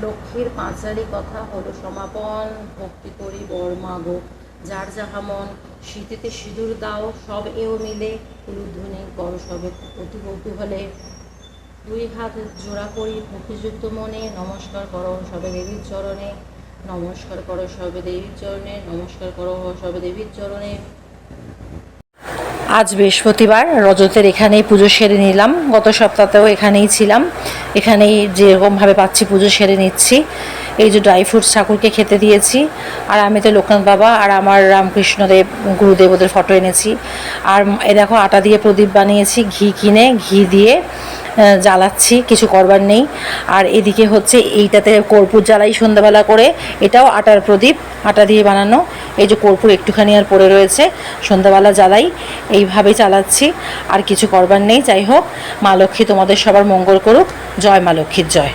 লক্ষ্মীর পাঁচালি কথা হলো সমাপন, ভক্তি করি বর মাগো, যার যাহা মন, শীতেতে সিঁদুর দাও সব এও মিলে, উলুধ্বনি করো সবে অতি কৌতূহলে, দুই হাত জোড়া করি ভক্তিযুক্ত মনে, নমস্কার করো সবে দেবীর চরণে, নমস্কার করো সবে দেবীর চরণে, নমস্কার করো সবে দেবীর চরণে। আজ বৃহস্পতিবার, রজতের এখানেই পুজো সেরে নিলাম। গত সপ্তাহতেও এখানেই ছিলাম, এখানেই যেরকমভাবে পাচ্ছি পুজো সেরে নিচ্ছি। এই যে ড্রাই ফ্রুটস ঠাকুরকে খেতে দিয়েছি, আর আমি তো লোকনাথ বাবা আর আমার রামকৃষ্ণদেব গুরুদেব ওদের ফটো এনেছি। আর এ দেখো আটা দিয়ে প্রদীপ বানিয়েছি, ঘি কিনে ঘি দিয়ে জ্বালাচ্ছি, কিছু করবার নেই। আর এদিকে হচ্ছে এইটাতে কর্পূর জ্বালাই সন্ধ্যাবেলা করে, এটাও আটার প্রদীপ, আটা দিয়ে বানানো। এই যে কর্পূর একটুখানি আর পড়ে রয়েছে, সন্ধ্যাবেলা জ্বালাই, এইভাবেই চালাচ্ছি, আর কিছু করবার নেই। যাই হোক, মা লক্ষ্মী তোমাদের সবার মঙ্গল করুক। জয় মা লক্ষ্মীর জয়।